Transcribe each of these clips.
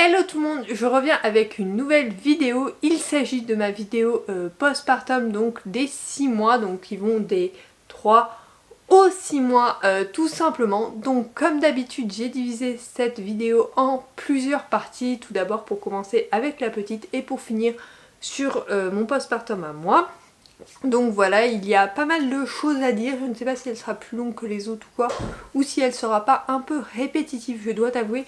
Hello tout le monde, je reviens avec une nouvelle vidéo. Il s'agit de ma vidéo postpartum, donc des 6 mois, donc qui vont des 3 aux 6 mois tout simplement. Donc comme d'habitude j'ai divisé cette vidéo en plusieurs parties, tout d'abord pour commencer avec la petite et pour finir sur mon postpartum à moi. Donc voilà, il y a pas mal de choses à dire, je ne sais pas si elle sera plus longue que les autres ou quoi, ou si elle sera pas un peu répétitive, je dois t'avouer,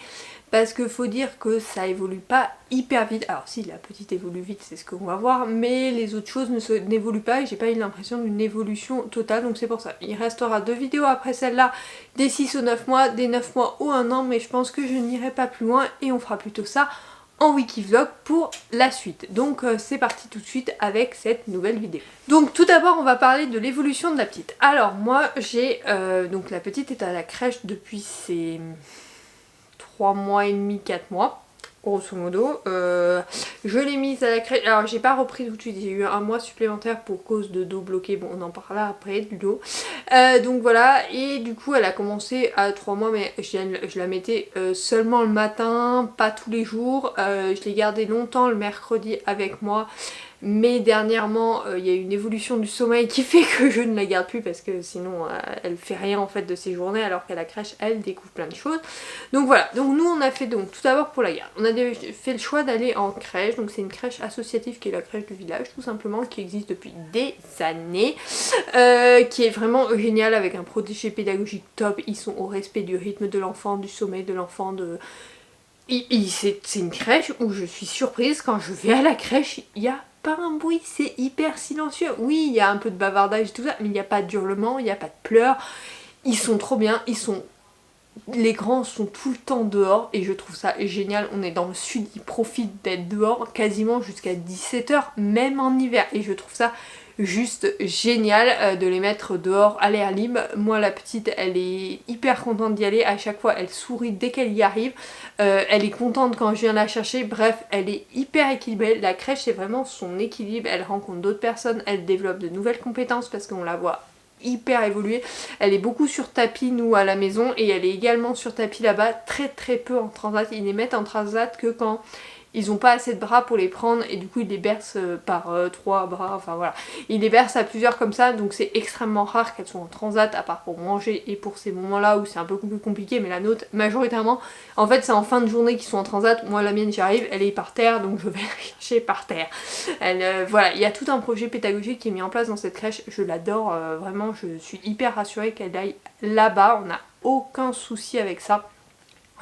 parce que faut dire que ça évolue pas hyper vite. Alors si, la petite évolue vite, c'est ce qu'on va voir, mais les autres choses n'évoluent pas et j'ai pas eu l'impression d'une évolution totale, donc c'est pour ça. Il restera 2 vidéos après celle-là, des 6 aux 9 mois, des 9 mois ou 1 an, mais je pense que je n'irai pas plus loin et on fera plutôt ça en wikivlog pour la suite. Donc c'est parti tout de suite avec cette nouvelle vidéo. Donc tout d'abord on va parler de l'évolution de la petite. Alors moi j'ai donc la petite est à la crèche depuis ses 3 mois et demi, 4 mois grosso modo. Je l'ai mise à la crèche, alors j'ai pas repris tout de suite, j'ai eu un mois supplémentaire pour cause de dos bloqué, bon on en parlera après du dos. Donc voilà, et du coup elle a commencé à 3 mois, mais je la mettais seulement le matin, pas tous les jours. Je l'ai gardée longtemps le mercredi avec moi. Mais dernièrement, il y a eu une évolution du sommeil qui fait que je ne la garde plus parce que sinon elle fait rien en fait de ses journées, alors qu'à la crèche elle découvre plein de choses. Donc voilà, donc nous on a fait donc tout d'abord pour la garde, on a fait le choix d'aller en crèche, donc c'est une crèche associative qui est la crèche du village tout simplement, qui existe depuis des années, qui est vraiment géniale avec un protégé pédagogique top. Ils sont au respect du rythme de l'enfant, du sommeil de l'enfant, c'est une crèche où je suis surprise quand je vais à la crèche, il y a pas un bruit, c'est hyper silencieux. Oui, il y a un peu de bavardage et tout ça, mais il n'y a pas d'hurlement, il n'y a pas de pleurs. Ils sont trop bien, les grands sont tout le temps dehors et je trouve ça génial. On est dans le sud, ils profitent d'être dehors quasiment jusqu'à 17 h, même en hiver, et je trouve ça juste génial de les mettre dehors à l'air libre. Moi la petite elle est hyper contente d'y aller, à chaque fois elle sourit dès qu'elle y arrive, elle est contente quand je viens la chercher, bref elle est hyper équilibrée. La crèche c'est vraiment son équilibre, elle rencontre d'autres personnes, elle développe de nouvelles compétences parce qu'on la voit hyper évoluée. Elle est beaucoup sur tapis nous à la maison, et elle est également sur tapis là-bas, très très peu en transat. Ils les mettent en transat que quand ils ont pas assez de bras pour les prendre, et du coup ils les bercent par 3 bras, enfin voilà. Ils les bercent à plusieurs comme ça, donc c'est extrêmement rare qu'elles soient en transat, à part pour manger et pour ces moments-là où c'est un peu plus compliqué, mais la nôtre, majoritairement, en fait c'est en fin de journée qu'ils sont en transat. Moi la mienne j'y arrive, elle est par terre, donc je vais la chercher par terre. Voilà, il y a tout un projet pédagogique qui est mis en place dans cette crèche, je l'adore, vraiment je suis hyper rassurée qu'elle aille là-bas, on n'a aucun souci avec ça.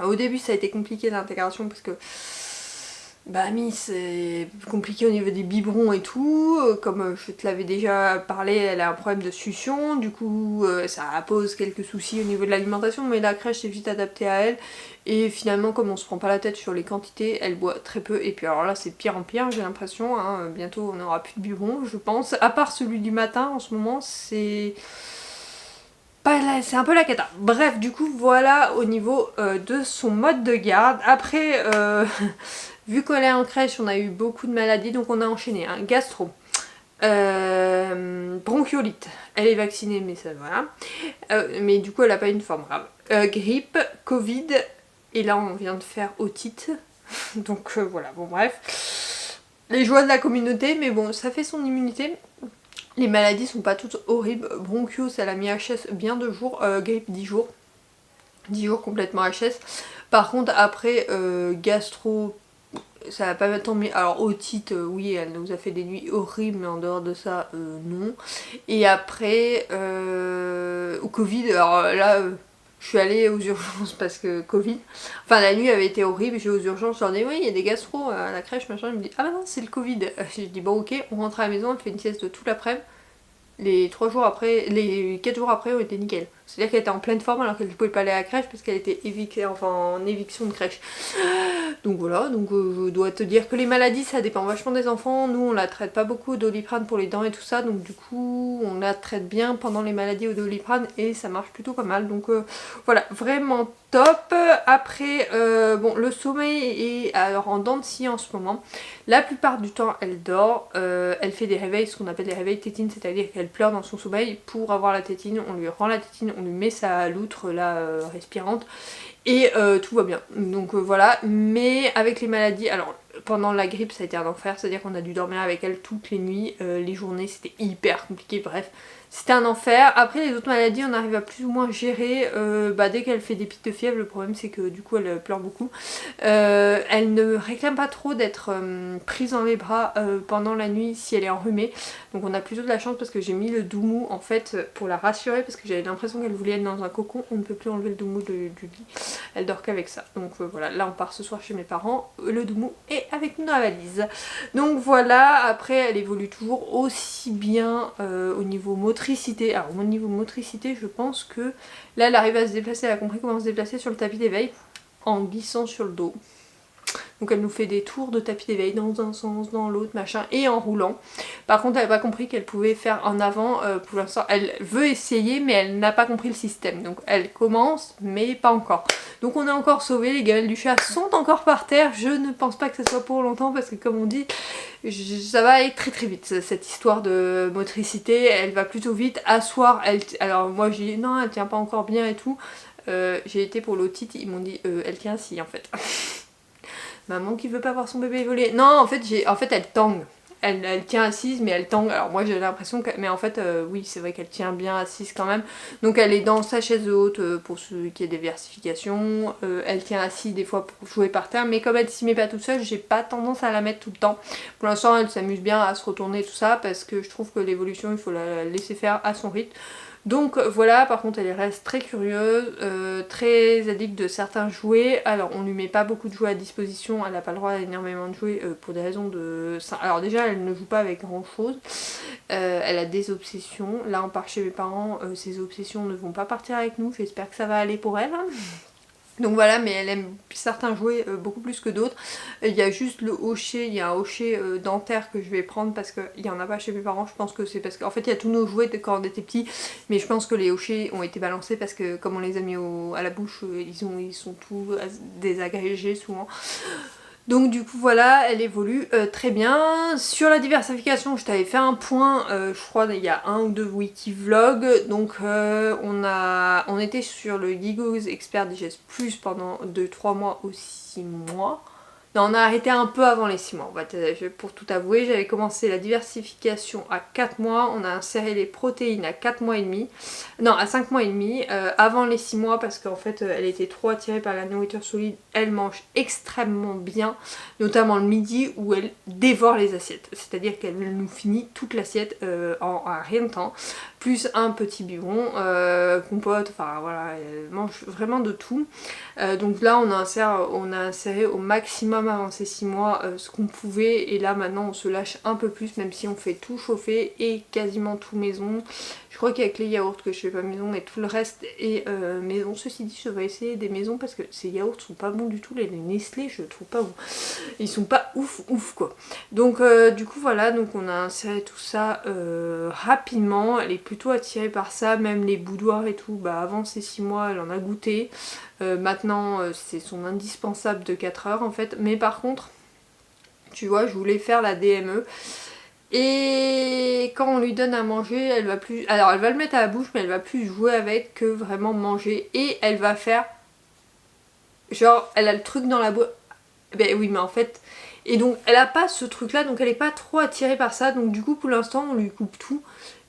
Au début ça a été compliqué l'intégration parce que bah Ami c'est compliqué au niveau des biberons et tout, comme je te l'avais déjà parlé, elle a un problème de succion, du coup ça pose quelques soucis au niveau de l'alimentation, mais la crèche est vite adaptée à elle, et finalement comme on se prend pas la tête sur les quantités, elle boit très peu, et puis alors là c'est de pire en pire j'ai l'impression, hein. Bientôt on n'aura plus de biberons je pense, à part celui du matin en ce moment c'est un peu la cata. Bref, du coup, voilà au niveau de son mode de garde. Après, vu qu'elle est en crèche, on a eu beaucoup de maladies, donc on a enchaîné. Hein. Gastro, bronchiolite, elle est vaccinée, mais ça voilà. Mais du coup, elle n'a pas une forme grave. Grippe, Covid, et là, on vient de faire otite. Donc voilà, bon bref. Les joies de la communauté, mais bon, ça fait son immunité. Les maladies sont pas toutes horribles. Bronchios, elle a mis HS bien 2 jours, grippe 10 jours. 10 jours complètement HS. Par contre après gastro, ça va pas tant mieux. Alors otite, oui elle nous a fait des nuits horribles, mais en dehors de ça non. Et après Covid, alors là je suis allée aux urgences parce que Covid, enfin la nuit avait été horrible, j'ai aux urgences, je leur dis oui il y a des gastro à la crèche machin, ils me disent ah bah non c'est le Covid. Je dis bon ok, on rentre à la maison, on fait une sieste de toute l'après-midi. Les 4 jours après, on était nickel. C'est-à-dire qu'elle était en pleine forme alors qu'elle ne pouvait pas aller à la crèche parce qu'elle était en éviction de crèche. Donc voilà, donc je dois te dire que les maladies ça dépend vachement des enfants. Nous on la traite pas beaucoup au Doliprane pour les dents et tout ça, donc du coup on la traite bien pendant les maladies au Doliprane et ça marche plutôt pas mal. Donc voilà, vraiment top. Après bon le sommeil est alors en dents de scie en ce moment. La plupart du temps elle dort, elle fait des réveils, ce qu'on appelle des réveils tétines, c'est-à-dire qu'elle pleure dans son sommeil. Pour avoir la tétine, on lui rend la tétine, on lui met sa loutre là respirante, et tout va bien. Donc voilà, mais avec les maladies, alors pendant la grippe ça a été un enfer, c'est-à-dire qu'on a dû dormir avec elle toutes les nuits, les journées c'était hyper compliqué, bref. C'était un enfer. Après les autres maladies on arrive à plus ou moins gérer, dès qu'elle fait des pics de fièvre, le problème c'est que du coup elle pleure beaucoup. Elle ne réclame pas trop d'être prise dans les bras pendant la nuit si elle est enrhumée. Donc on a plutôt de la chance parce que j'ai mis le doumou en fait pour la rassurer parce que j'avais l'impression qu'elle voulait être dans un cocon. On ne peut plus enlever le doumou du lit. Elle dort qu'avec ça. Donc voilà, là on part ce soir chez mes parents. Le doumou est avec nous dans la valise. Donc voilà, après elle évolue toujours aussi bien au niveau motricité. Alors au niveau motricité je pense que là elle arrive à se déplacer, elle a compris comment se déplacer sur le tapis d'éveil en glissant sur le dos. Donc elle nous fait des tours de tapis d'éveil dans un sens, dans l'autre, machin, et en roulant. Par contre elle n'a pas compris qu'elle pouvait faire en avant, pour l'instant elle veut essayer mais elle n'a pas compris le système. Donc elle commence mais pas encore. Donc on est encore sauvés, les gamelles du chat sont encore par terre. Je ne pense pas que ça soit pour longtemps parce que comme on dit, ça va aller très très vite cette histoire de motricité. Elle va plutôt vite, asseoir, alors moi j'ai dit non elle tient pas encore bien et tout. J'ai été pour l'otite, ils m'ont dit elle tient si en fait. Maman qui veut pas voir son bébé voler. Non, en fait elle tangue. Elle tient assise mais elle tangue. Alors moi j'ai l'impression que... Mais en fait oui c'est vrai qu'elle tient bien assise quand même. Donc elle est dans sa chaise haute pour ceux qui aient des versifications. Elle tient assise des fois pour jouer par terre. Mais comme elle s'y met pas toute seule, j'ai pas tendance à la mettre tout le temps. Pour l'instant elle s'amuse bien à se retourner tout ça. Parce que je trouve que l'évolution il faut la laisser faire à son rythme. Donc voilà, par contre elle reste très curieuse, très addict de certains jouets. Alors on lui met pas beaucoup de jouets à disposition, elle n'a pas le droit à énormément de jouets pour des raisons de... Alors déjà elle ne joue pas avec grand chose, elle a des obsessions. Là on part chez mes parents, ces obsessions ne vont pas partir avec nous, j'espère que ça va aller pour elle. Donc voilà, mais elle aime certains jouets beaucoup plus que d'autres. Il y a juste le hochet, il y a un hochet dentaire que je vais prendre parce qu'il n'y en a pas chez mes parents. Je pense que c'est parce qu'en fait il y a tous nos jouets de quand on était petits, mais je pense que les hochets ont été balancés parce que comme on les a mis à la bouche, ils sont tous désagrégés souvent. Donc du coup voilà, elle évolue très bien. Sur la diversification, je t'avais fait un point, je crois il y a un ou deux wiki vlogs. Donc on était sur le Gigo's Expert Digest Plus pendant 2-3 mois ou 6 mois. Non, on a arrêté un peu avant les 6 mois, pour tout avouer. J'avais commencé la diversification à 4 mois, on a inséré les protéines à 4 mois et demi, non à 5 mois et demi, avant les 6 mois parce qu'en fait elle était trop attirée par la nourriture solide. Elle mange extrêmement bien, notamment le midi où elle dévore les assiettes, c'est-à-dire qu'elle nous finit toute l'assiette en rien de temps, plus un petit biberon, compote, enfin voilà, elle mange vraiment de tout. Donc là on a inséré au maximum avant ces 6 mois ce qu'on pouvait, et là maintenant on se lâche un peu plus même si on fait tout chauffer et quasiment tout maison. Je crois qu'il y a que les yaourts que je fais pas maison mais tout le reste est maison. Ceci dit je vais essayer des maisons parce que ces yaourts sont pas bons du tout, les Nestlé je trouve pas bons. Ils sont pas ouf quoi. Donc du coup voilà, donc on a inséré tout ça rapidement. Elle est plutôt attirée par ça, même les boudoirs et tout, avant ces 6 mois elle en a goûté. Maintenant c'est son indispensable de 4 heures en fait, mais par contre tu vois je voulais faire la DME et quand on lui donne à manger elle va plus, alors elle va le mettre à la bouche mais elle va plus jouer avec que vraiment manger, et elle va faire genre elle a le truc dans la bouche, ben oui mais en fait, et donc elle a pas ce truc là, donc elle est pas trop attirée par ça, donc du coup pour l'instant on lui coupe tout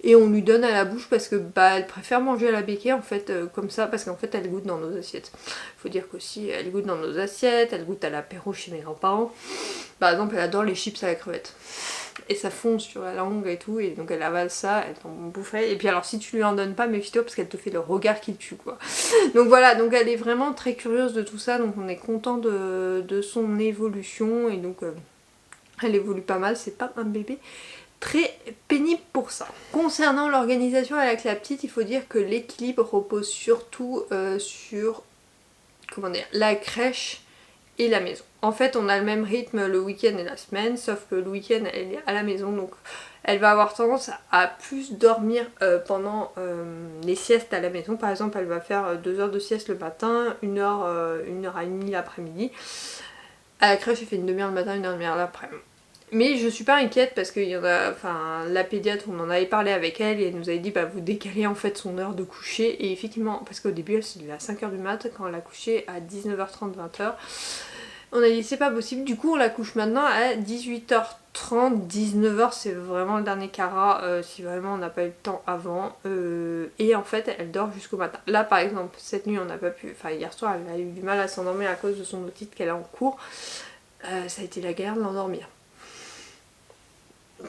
et on lui donne à la bouche parce que elle préfère manger à la béquille en fait, comme ça, parce qu'en fait elle goûte dans nos assiettes. Faut dire qu'aussi elle goûte dans nos assiettes, elle goûte à l'apéro chez mes grands-parents. Par exemple elle adore les chips à la crevette. Et ça fond sur la langue et tout, et donc elle avale ça, elle t'en boufferait. Et puis alors si tu lui en donnes pas, méfie-toi parce qu'elle te fait le regard qui tue quoi. Donc voilà, donc elle est vraiment très curieuse de tout ça, donc on est content de son évolution, et donc elle évolue pas mal, c'est pas un bébé très pénible pour ça. Concernant l'organisation avec la petite, il faut dire que l'équilibre repose surtout sur comment dire, la crèche et la maison. En fait on a le même rythme le week-end et la semaine, sauf que le week-end elle est à la maison, donc elle va avoir tendance à plus dormir pendant les siestes à la maison. Par exemple elle va faire 2 heures de sieste le matin, 1 heure et demie l'après-midi. À la crèche elle fait une demi-heure le matin, une heure et demie l'après-midi. Mais je suis pas inquiète parce qu'il y en a, enfin la pédiatre on en avait parlé avec elle et elle nous avait dit bah vous décalez en fait son heure de coucher et effectivement parce qu'au début elle s'est levée à 5h du mat quand elle a couché à 19h30 20h. On a dit c'est pas possible, du coup on la couche maintenant à 18h30, 19h c'est vraiment le dernier carat si vraiment on n'a pas eu le temps avant et en fait elle dort jusqu'au matin. Là par exemple cette nuit on n'a pas pu, enfin hier soir elle a eu du mal à s'endormir à cause de son otite qu'elle a en cours, ça a été la galère de l'endormir.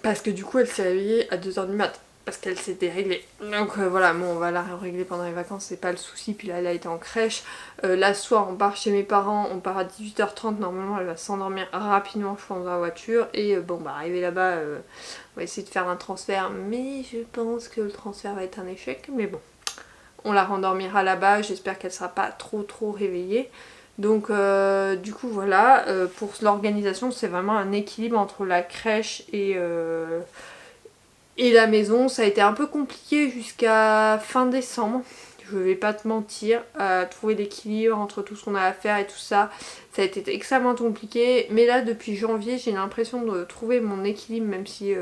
Parce que du coup elle s'est réveillée à 2h du mat. Parce qu'elle s'est déréglée. Donc voilà, bon on va la régler pendant les vacances, c'est pas le souci. Puis là elle a été en crèche. Là ce soir on part chez mes parents, on part à 18h30. Normalement elle va s'endormir rapidement je pense dans la voiture. Et bon bah arrivé là-bas, on va essayer de faire un transfert. Mais je pense que le transfert va être un échec. Mais bon, on la rendormira là-bas, j'espère qu'elle sera pas trop réveillée. Donc du coup voilà, pour l'organisation c'est vraiment un équilibre entre la crèche et la maison. Ça a été un peu compliqué jusqu'à fin décembre, je vais pas te mentir, trouver l'équilibre entre tout ce qu'on a à faire et tout ça. Ça a été extrêmement compliqué, mais là depuis janvier j'ai l'impression de trouver mon équilibre même si...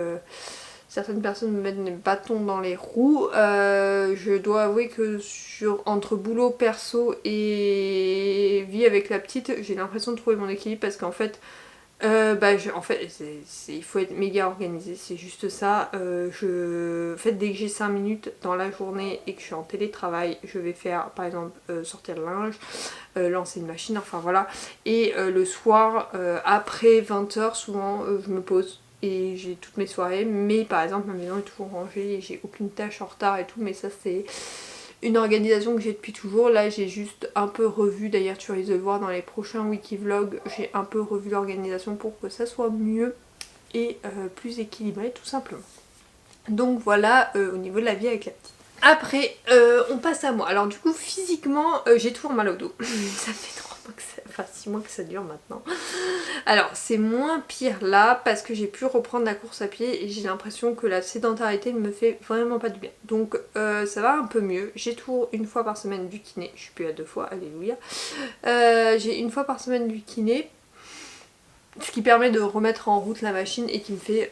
certaines personnes me mettent des bâtons dans les roues. Je dois avouer que entre boulot perso et vie avec la petite, j'ai l'impression de trouver mon équilibre parce qu'en fait, il faut être méga organisé, c'est juste ça. En fait, dès que j'ai 5 minutes dans la journée et que je suis en télétravail, je vais faire par exemple sortir le linge, lancer une machine, enfin voilà. Et le soir, après 20h, souvent je me pose et j'ai toutes mes soirées, mais par exemple ma maison est toujours rangée et j'ai aucune tâche en retard et tout, mais ça c'est une organisation que j'ai depuis toujours. Là j'ai juste un peu revu, d'ailleurs tu risques de le voir dans les prochains wikivlogs, j'ai un peu revu l'organisation pour que ça soit mieux et plus équilibré tout simplement. Donc voilà au niveau de la vie avec la petite. Après on passe à moi. Alors du coup physiquement j'ai toujours mal au dos. Ça fait 3 mois que ça... enfin 6 mois que ça dure maintenant. Alors c'est moins pire là parce que j'ai pu reprendre la course à pied et j'ai l'impression que la sédentarité ne me fait vraiment pas du bien. Donc ça va un peu mieux. J'ai toujours une fois par semaine du kiné. Je suis plus à 2 fois, alléluia. J'ai une fois par semaine du kiné. Ce qui permet de remettre en route la machine et qui me fait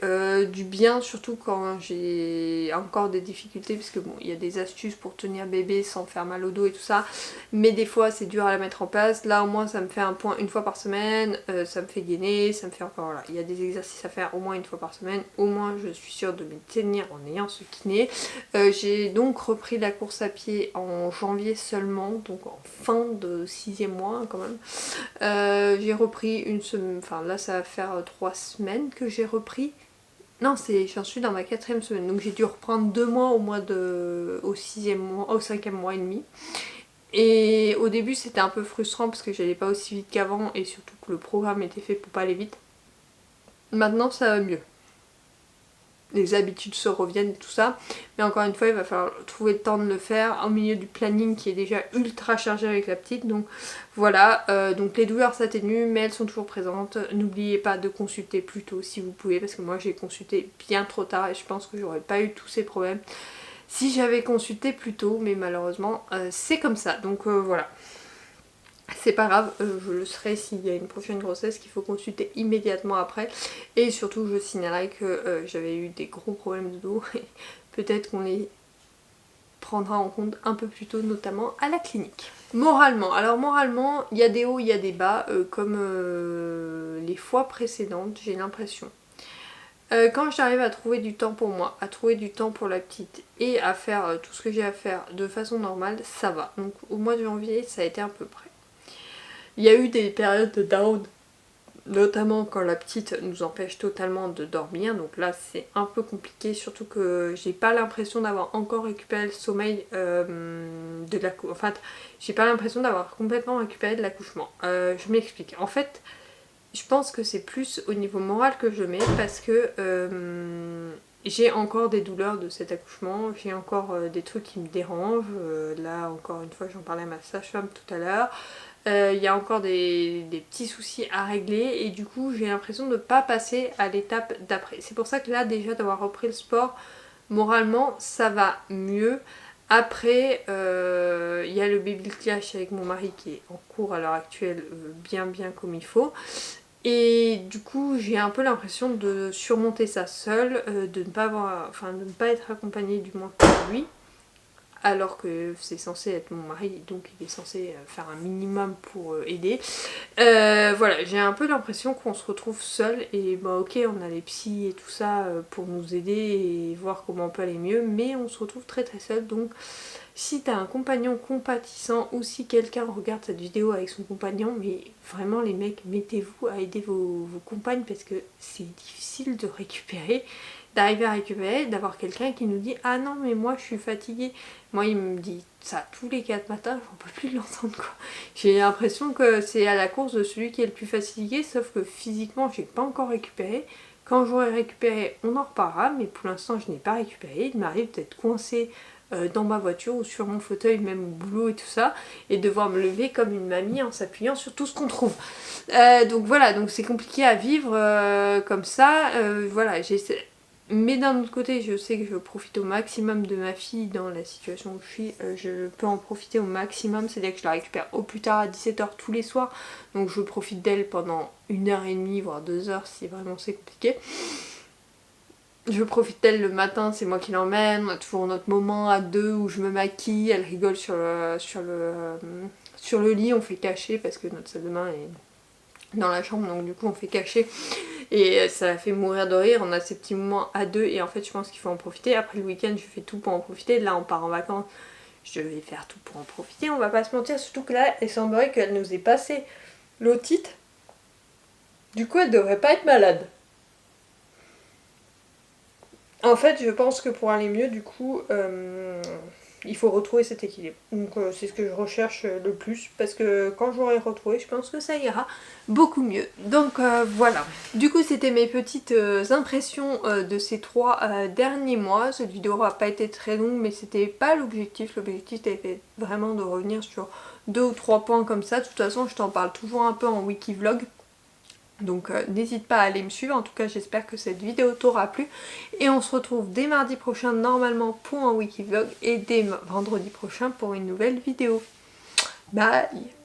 du bien, surtout quand j'ai encore des difficultés, parce que bon, il y a des astuces pour tenir bébé sans faire mal au dos et tout ça, mais des fois c'est dur à la mettre en place. Là au moins ça me fait un point une fois par semaine, ça me fait gainer, ça me fait encore, voilà, il y a des exercices à faire au moins une fois par semaine, au moins je suis sûre de me tenir en ayant ce kiné. J'ai donc repris la course à pied en janvier seulement, donc en fin de 6e mois quand même. J'ai repris une semaine, enfin là ça va faire 3 semaines que j'ai repris. Non, j'en suis dans ma 4e semaine, donc j'ai dû reprendre 2 mois au 6e mois, au 5e mois et demi. Et au début c'était un peu frustrant parce que j'allais pas aussi vite qu'avant et surtout que le programme était fait pour pas aller vite. Maintenant ça va mieux. Les habitudes se reviennent et tout ça, mais encore une fois il va falloir trouver le temps de le faire au milieu du planning qui est déjà ultra chargé avec la petite. Donc voilà, donc les douleurs s'atténuent mais elles sont toujours présentes. N'oubliez pas de consulter plus tôt si vous pouvez, parce que moi j'ai consulté bien trop tard et je pense que j'aurais pas eu tous ces problèmes si j'avais consulté plus tôt, mais malheureusement c'est comme ça. Donc voilà, c'est pas grave, je le serai s'il y a une prochaine grossesse qu'il faut consulter immédiatement après. Et surtout je signalerai que j'avais eu des gros problèmes de dos et peut-être qu'on les prendra en compte un peu plus tôt, notamment à la clinique. Moralement, alors moralement il y a des hauts, il y a des bas, comme les fois précédentes j'ai l'impression. Quand j'arrive à trouver du temps pour moi, à trouver du temps pour la petite et à faire tout ce que j'ai à faire de façon normale, ça va. Donc au mois de janvier ça a été à peu près. Il y a eu des périodes de down, notamment quand la petite nous empêche totalement de dormir, donc là c'est un peu compliqué, surtout que j'ai pas l'impression d'avoir encore récupéré le sommeil de l'accouchement. Enfin, j'ai pas l'impression d'avoir complètement récupéré de l'accouchement. Je m'explique. En fait, je pense que c'est plus au niveau moral que je mets parce que j'ai encore des douleurs de cet accouchement, j'ai encore des trucs qui me dérangent. Là encore une fois j'en parlais à ma sage-femme tout à l'heure. Il y a encore des petits soucis à régler et du coup j'ai l'impression de ne pas passer à l'étape d'après. C'est pour ça que là déjà d'avoir repris le sport, moralement ça va mieux. Après il y a le baby clash avec mon mari qui est en cours à l'heure actuelle bien comme il faut. Et du coup j'ai un peu l'impression de surmonter ça seule, de ne pas être accompagnée du moins par lui. Alors que c'est censé être mon mari, donc il est censé faire un minimum pour aider. Voilà, j'ai un peu l'impression qu'on se retrouve seul et bah ok, on a les psys et tout ça pour nous aider et voir comment on peut aller mieux, mais on se retrouve très très seul. Donc si t'as un compagnon compatissant ou si quelqu'un regarde cette vidéo avec son compagnon, mais vraiment les mecs, mettez-vous à aider vos compagnes parce que c'est difficile de récupérer. D'arriver à récupérer, d'avoir quelqu'un qui nous dit ah non mais moi je suis fatiguée. Moi il me dit ça tous les 4 matins, j'en peux plus l'entendre quoi. J'ai l'impression que c'est à la course de celui qui est le plus fatigué, sauf que physiquement j'ai pas encore récupéré. Quand j'aurai récupéré on en reparlera, mais pour l'instant je n'ai pas récupéré. Il m'arrive d'être coincée dans ma voiture ou sur mon fauteuil, même au boulot et tout ça, et devoir me lever comme une mamie en s'appuyant sur tout ce qu'on trouve. Donc voilà, donc c'est compliqué à vivre comme ça. Voilà, j'essaie. Mais d'un autre côté, je sais que je profite au maximum de ma fille dans la situation où je suis. Je peux en profiter au maximum, c'est-à-dire que je la récupère au plus tard à 17h tous les soirs. Donc je profite d'elle pendant 1h30, voire 2h si vraiment c'est compliqué. Je profite d'elle le matin, c'est moi qui l'emmène. On a toujours notre moment à deux où je me maquille, elle rigole sur le lit, on fait cacher parce que notre salle de bain est dans la chambre, donc du coup on fait cacher. Et ça la fait mourir de rire, on a ces petits moments à deux et en fait je pense qu'il faut en profiter. Après le week-end je fais tout pour en profiter, là on part en vacances, je vais faire tout pour en profiter, on va pas se mentir, surtout que là il semblerait qu'elle nous ait passé l'otite. Du coup elle devrait pas être malade. En fait je pense que pour aller mieux du coup il faut retrouver cet équilibre. Donc c'est ce que je recherche le plus parce que quand j'aurai retrouvé, je pense que ça ira beaucoup mieux. Donc voilà. Du coup c'était mes petites impressions de ces 3 derniers mois. Cette vidéo n'aura pas été très longue mais c'était pas l'objectif. L'objectif était vraiment de revenir sur 2 ou 3 points comme ça. De toute façon je t'en parle toujours un peu en wiki vlog. Donc n'hésite pas à aller me suivre, en tout cas j'espère que cette vidéo t'aura plu. Et on se retrouve dès mardi prochain normalement pour un wiki vlog et dès vendredi prochain pour une nouvelle vidéo. Bye!